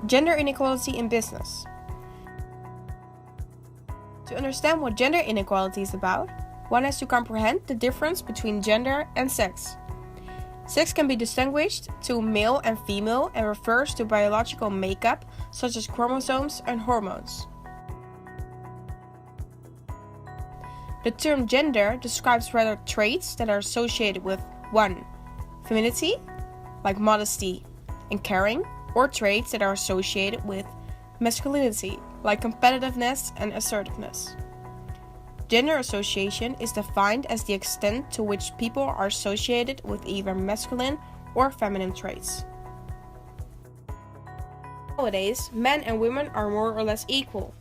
Gender inequality in business. To understand what gender inequality is about, one has to comprehend the difference between gender and sex. Sex can be distinguished to male and female and refers to biological makeup such as chromosomes and hormones. The term gender describes rather traits that are associated with 1. Femininity, like modesty and caring, or traits that are associated with masculinity, like competitiveness and assertiveness. Gender association is defined as the extent to which people are associated with either masculine or feminine traits. Nowadays, men and women are more or less equal,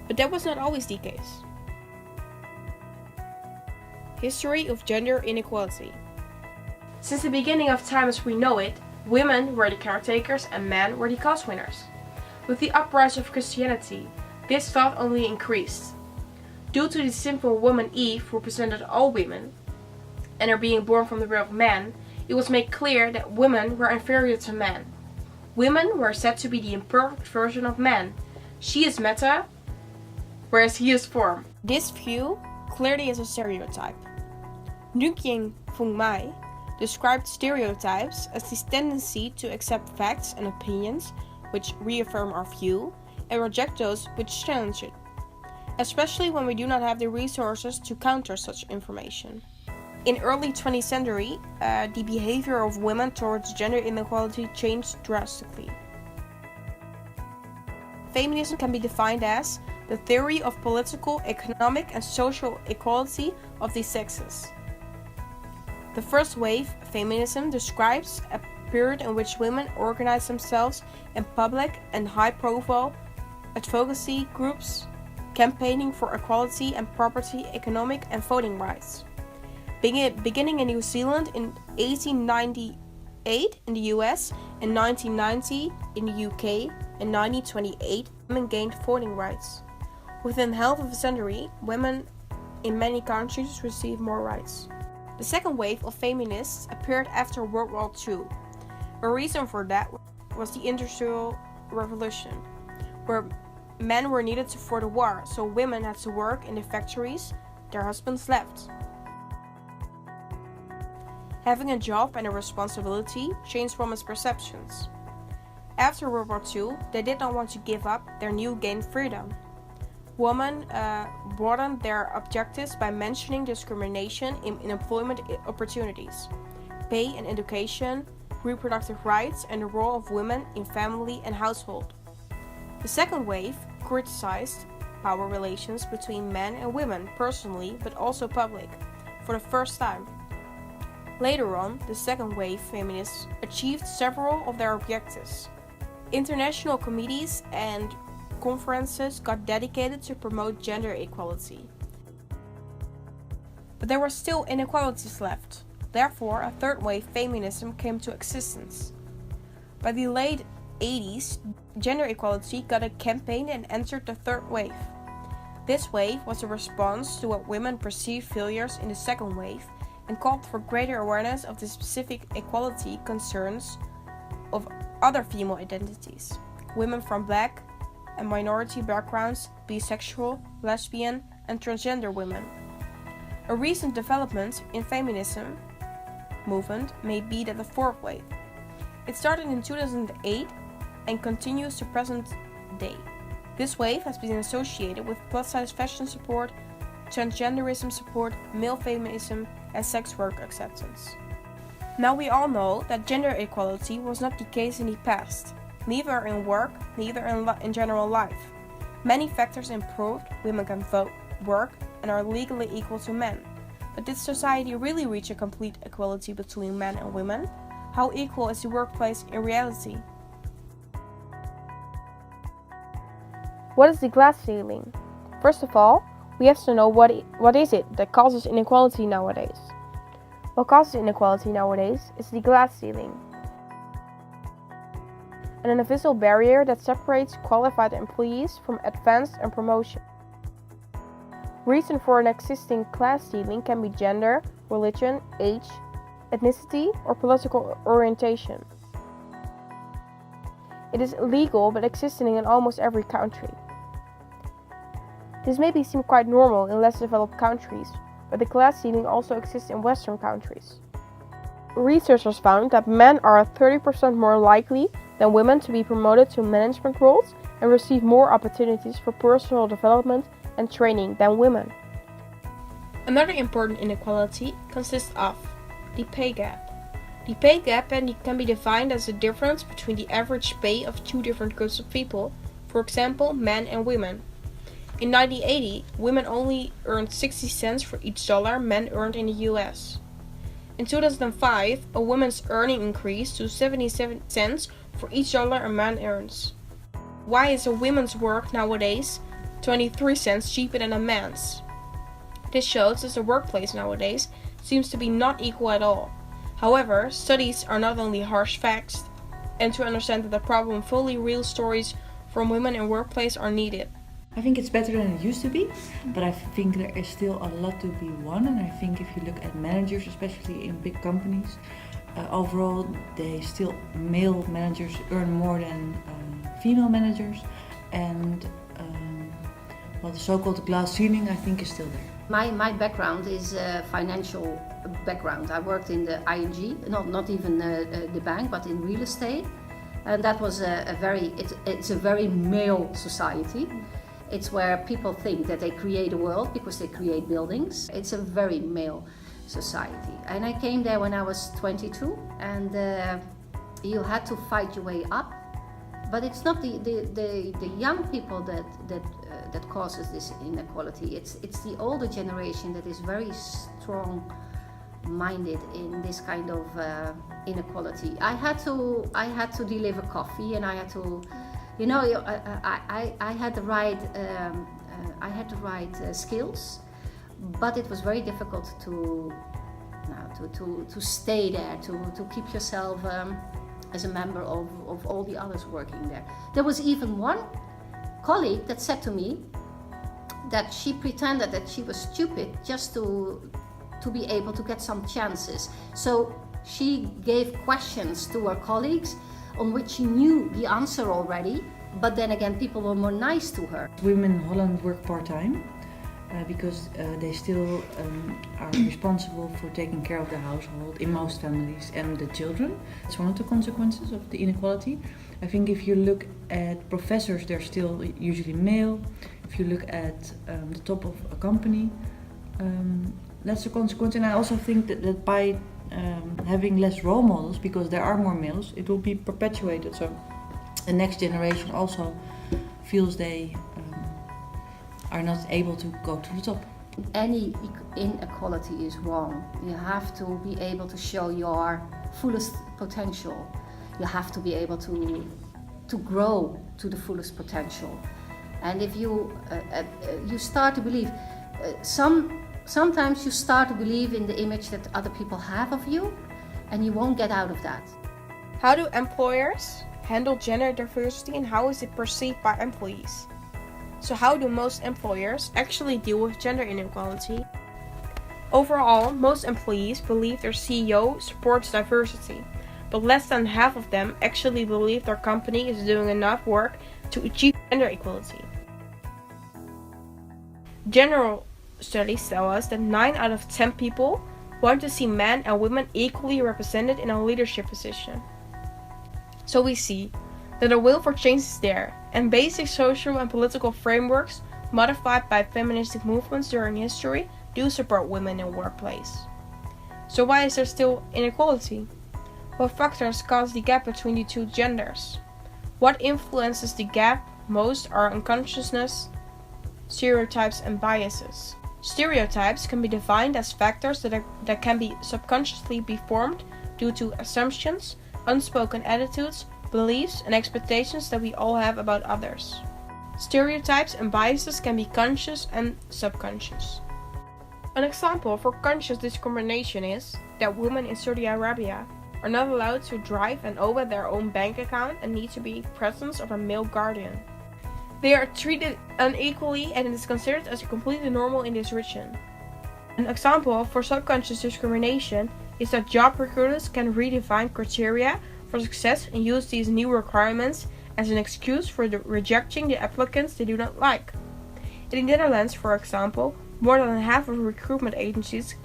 but that was not always the case. History of gender inequality. Since the beginning of time as we know it, women were the caretakers and men were the cause winners. With the uprise of Christianity, this thought only increased. Due to the sinful woman Eve who represented all women, and her being born from the rib of man, it was made clear that women were inferior to men. Women were said to be the imperfect version of man. She is meta, whereas he is form. This view clearly is a stereotype. Nguyen Phuong Mai described stereotypes as this tendency to accept facts and opinions which reaffirm our view and reject those which challenge it, especially when we do not have the resources to counter such information. In early 20th century, the behavior of women towards gender inequality changed drastically. Feminism can be defined as the theory of political, economic, and social equality of the sexes. The first wave, feminism, describes a period in which women organize themselves in public and high-profile advocacy groups, campaigning for equality and property, economic and voting rights. Beginning in New Zealand in 1898 in the US and 1990 in the UK, in 1928 women gained voting rights. Within half of a century, women in many countries received more rights. The second wave of feminists appeared after World War II. A reason for that was the Industrial Revolution, where men were needed for the war, so women had to work in the factories their husbands left. Having a job and a responsibility changed women's perceptions. After World War II, they did not want to give up their new gained freedom. Women broadened their objectives by mentioning discrimination in employment opportunities, pay and education, reproductive rights, and the role of women in family and household. The second wave criticized power relations between men and women personally, but also public, for the first time. Later on, the second wave feminists achieved several of their objectives. International committees and conferences got dedicated to promote gender equality. But there were still inequalities left. Therefore, a third wave feminism came to existence. By the late 80s, gender equality got a campaign and entered the third wave. This wave was a response to what women perceived failures in the second wave and called for greater awareness of the specific equality concerns of other female identities, women from Black and minority backgrounds, bisexual, lesbian, and transgender women. A recent development in feminism movement may be that the fourth wave. It started in 2008 and continues to present day. This wave has been associated with plus-size fashion support, transgenderism support, male feminism, and sex work acceptance. Now we all know that gender equality was not the case in the past, neither in work, neither in general life. Many factors improved, women can vote, work, and are legally equal to men. But did society really reach a complete equality between men and women? How equal is the workplace in reality? What is the glass ceiling? First of all, we have to know what is it that causes inequality nowadays. What causes inequality nowadays is the glass ceiling, an invisible barrier that separates qualified employees from advanced and promotion. Reason for an existing class ceiling can be gender, religion, age, ethnicity, or political orientation. It is illegal but existing in almost every country. This may seem quite normal in less developed countries, but the class ceiling also exists in Western countries. Researchers found that men are 30% more likely than women to be promoted to management roles and receive more opportunities for personal development and training than women. Another important inequality consists of the pay gap. The pay gap can be defined as the difference between the average pay of two different groups of people, for example, men and women. In 1980, women only earned 60 cents for each dollar men earned in the US. In 2005, a woman's earning increased to 77 cents for each dollar a man earns. Why is a woman's work nowadays 23 cents cheaper than a man's? This shows that the workplace nowadays seems to be not equal at all. However, studies are not only harsh facts, and to understand that the problem, fully real stories from women in workplace are needed. I think it's better than it used to be, but I think there is still a lot to be won. And I think if you look at managers, especially in big companies, overall, male managers earn more than female managers, and the so-called glass ceiling, I think, is still there. My background is a financial background. I worked in the ING, not even the bank, but in real estate, and that was it's a very male society. It's where people think that they create a world because they create buildings. It's a very male society. And I came there when I was 22, and you had to fight your way up. But it's not the young people that causes this inequality. It's the older generation that is very strong-minded in this kind of inequality. I had to deliver coffee, and I had to. I had the right skills, but it was very difficult to stay there, to keep yourself as a member of all the others working there. There was even one colleague that said to me that she pretended that she was stupid just to be able to get some chances. So she gave questions to her colleagues on which she knew the answer already, but then again people were more nice to her. Women in Holland work part-time because they still are responsible for taking care of the household in most families and the children. It's one of the consequences of the inequality. I think if you look at professors, they're still usually male. If you look at the top of a company, that's a consequence. And I also think that by having less role models, because there are more males, it will be perpetuated. So the next generation also feels they are not able to go to the top. Any inequality is wrong. You have to be able to show your fullest potential. You have to be able to grow to the fullest potential. And if you start to believe, sometimes you start to believe in the image that other people have of you, and you won't get out of that. How do employers handle gender diversity, and how is it perceived by employees? So how do most employers actually deal with gender inequality? Overall, most employees believe their CEO supports diversity, but less than half of them actually believe their company is doing enough work to achieve gender equality. General studies tell us that 9 out of 10 people want to see men and women equally represented in a leadership position. So we see that the will for change is there, and basic social and political frameworks modified by feministic movements during history do support women in the workplace. So why is there still inequality? What factors cause the gap between the two genders? What influences the gap most are unconsciousness, stereotypes, and biases. Stereotypes can be defined as factors that can be subconsciously be formed due to assumptions, unspoken attitudes, beliefs, and expectations that we all have about others. Stereotypes and biases can be conscious and subconscious. An example for conscious discrimination is that women in Saudi Arabia are not allowed to drive and open their own bank account and need to be presence of a male guardian. They are treated unequally, and it is considered as completely normal in this region. An example for subconscious discrimination is that job recruiters can redefine criteria for success and use these new requirements as an excuse for rejecting the applicants they do not like. In the Netherlands, for example, more than half of recruitment agencies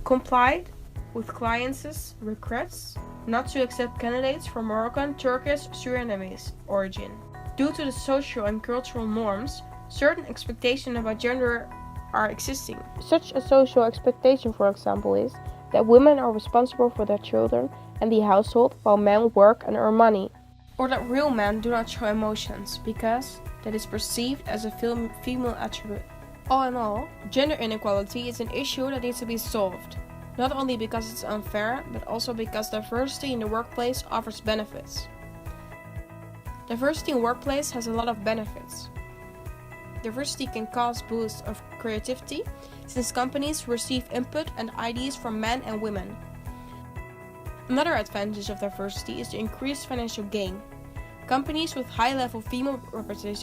complied with clients' requests not to accept candidates from Moroccan, Turkish, Surinamese origin. Due to the social and cultural norms, certain expectations about gender are existing. Such a social expectation, for example, is that women are responsible for their children and the household while men work and earn money. Or that real men do not show emotions because that is perceived as a female attribute. All in all, gender inequality is an issue that needs to be solved, not only because it's unfair, but also because diversity in the workplace offers benefits. Diversity in workplace has a lot of benefits. Diversity can cause boosts of creativity since companies receive input and ideas from men and women. Another advantage of diversity is the increased financial gain. Companies with high-level female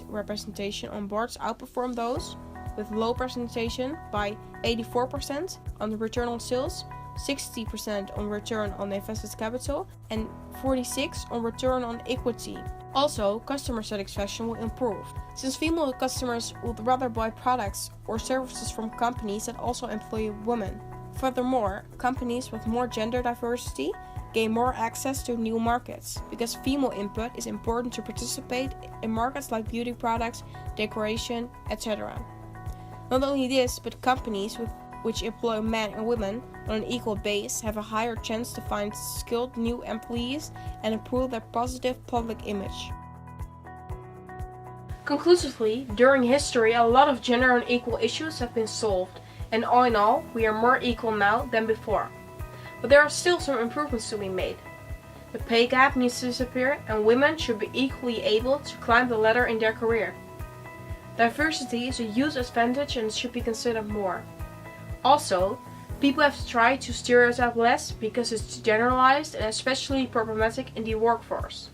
representation on boards outperform those with low representation by 84% on the return on sales, 60% on return on invested capital, and 46% on return on equity. Also, customer satisfaction will improve, since female customers would rather buy products or services from companies that also employ women. Furthermore, companies with more gender diversity gain more access to new markets, because female input is important to participate in markets like beauty products, decoration, etc. Not only this, but companies which employ men and women on an equal base have a higher chance to find skilled new employees and improve their positive public image. Conclusively, during history, a lot of gender unequal issues have been solved, and all in all, we are more equal now than before. But there are still some improvements to be made. The pay gap needs to disappear, and women should be equally able to climb the ladder in their career. Diversity is a huge advantage and should be considered more. Also, people have to try to stereotype less because it's generalized and especially problematic in the workforce.